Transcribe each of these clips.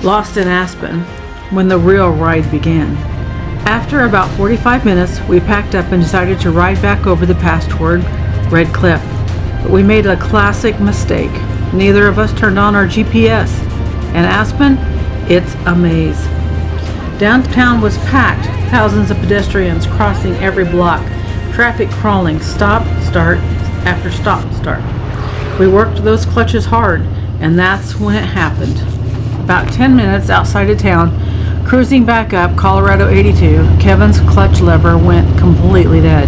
lost in Aspen, when the real ride began. After about 45 minutes, we packed up and decided to ride back over the pass toward Red Cliff. But we made a classic mistake. Neither of us turned on our GPS. And Aspen, it's a maze. Downtown was packed, thousands of pedestrians crossing every block, traffic crawling, stop, start after stop, start. We worked those clutches hard, and that's when it happened. About 10 minutes outside of town, cruising back up Colorado 82, Kevin's clutch lever went completely dead.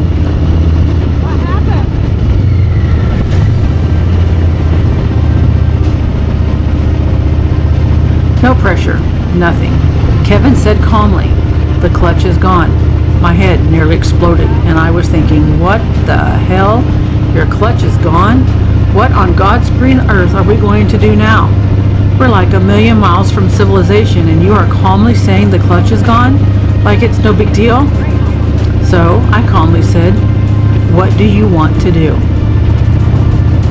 What happened? No pressure, nothing. Kevin said calmly, "The clutch is gone." My head nearly exploded, and I was thinking, what the hell? Your clutch is gone? What on God's green earth are we going to do now? We're like a million miles from civilization, and you are calmly saying the clutch is gone? Like it's no big deal? So I calmly said, "What do you want to do?"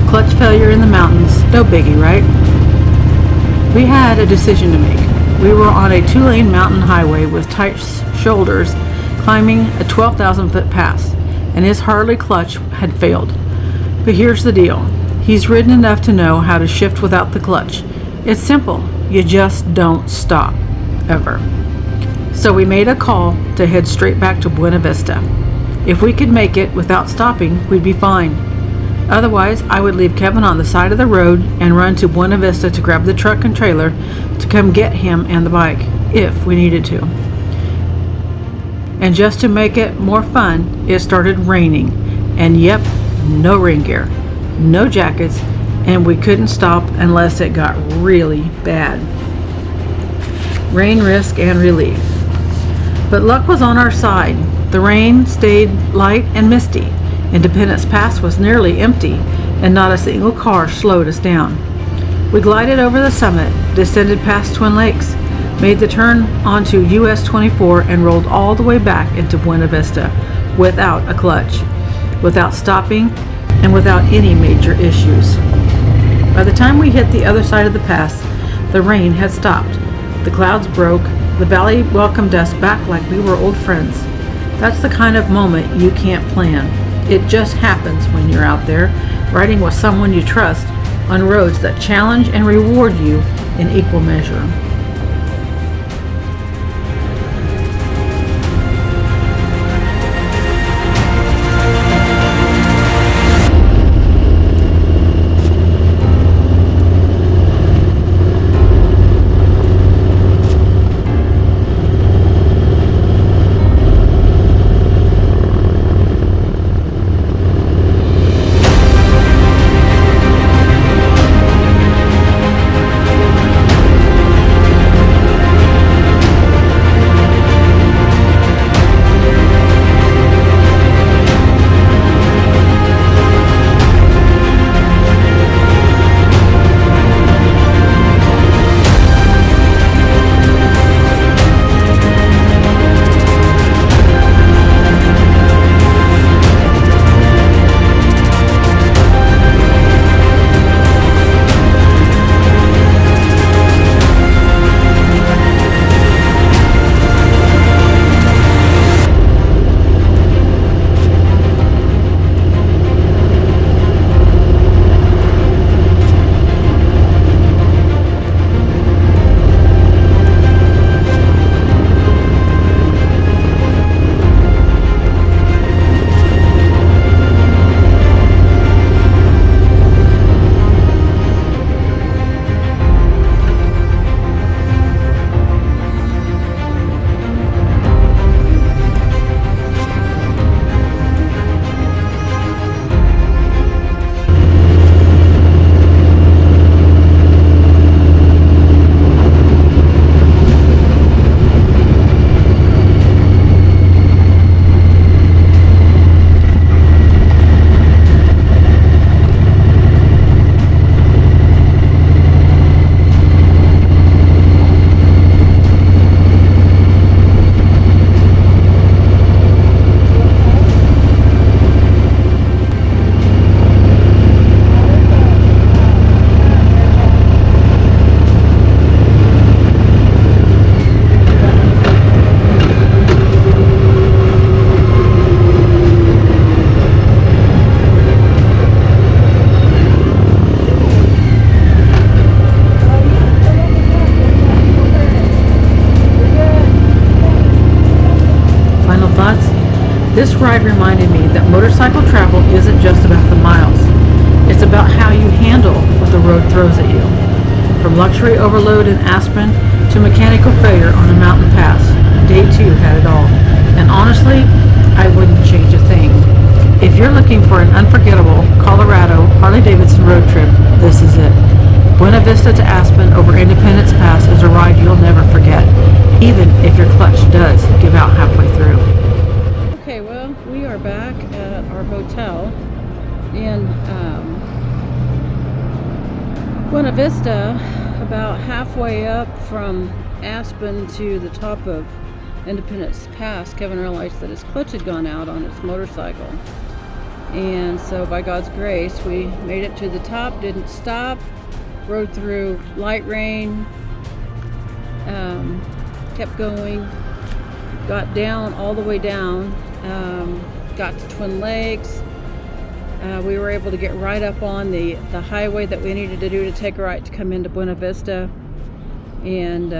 Clutch failure in the mountains, no biggie, right? We had a decision to make. We were on a 2-lane mountain highway with tight shoulders, climbing a 12,000-foot pass, and his Harley clutch had failed. But here's the deal. He's ridden enough to know how to shift without the clutch. It's simple. You just don't stop, ever. So we made a call to head straight back to Buena Vista. If we could make it without stopping, we'd be fine. Otherwise, I would leave Kevin on the side of the road and run to Buena Vista to grab the truck and trailer to come get him and the bike, if we needed to. And just to make it more fun, it started raining. And yep, no rain gear, no jackets, and we couldn't stop unless it got really bad. Rain, risk, and relief. But luck was on our side. The rain stayed light and misty. Independence Pass was nearly empty, and not a single car slowed us down. We glided over the summit, descended past Twin Lakes, made the turn onto US 24, and rolled all the way back into Buena Vista without a clutch, without stopping, and without any major issues. By the time we hit the other side of the pass, the rain had stopped. The clouds broke. The valley welcomed us back like we were old friends. That's the kind of moment you can't plan. It just happens when you're out there, riding with someone you trust on roads that challenge and reward you in equal measure. This ride reminded me that motorcycle travel isn't just about the miles. It's about how you handle what the road throws at you. From luxury overload in Aspen to mechanical failure on a mountain pass, day 2 had it all. And honestly, I wouldn't change a thing. If you're looking for an unforgettable Colorado Harley-Davidson road trip, this is it. Buena Vista to Aspen over Independence Pass is a ride you'll never forget, even if your clutch does give out halfway through. Okay, well, we are back at our hotel in Buena Vista, about halfway up from Aspen to the top of Independence Pass. Kevin realized that his clutch had gone out on his motorcycle. And so by God's grace, we made it to the top, didn't stop, rode through light rain, kept going, got down, all the way down, got to Twin Lakes. We were able to get right up on the highway that we needed to do to take a right to come into Buena Vista, and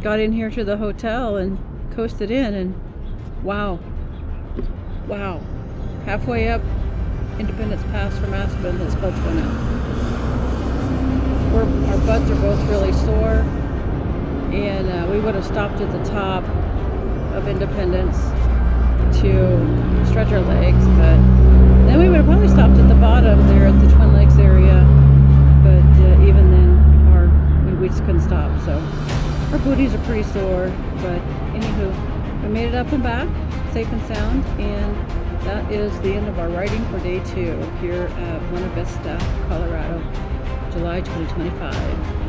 got in here to the hotel and coasted in, and wow, halfway up Independence Pass from Aspen, his clutch went out. Our butts are both really sore, and we would have stopped at the top of Independence to stretch our legs, but then we would have probably stopped at the bottom there at the Twin Lakes area, but even then we just couldn't stop, so our booties are pretty sore. But anywho, we made it up and back safe and sound, and that is the end of our riding for day 2 here at Buena Vista, Colorado, July 2025.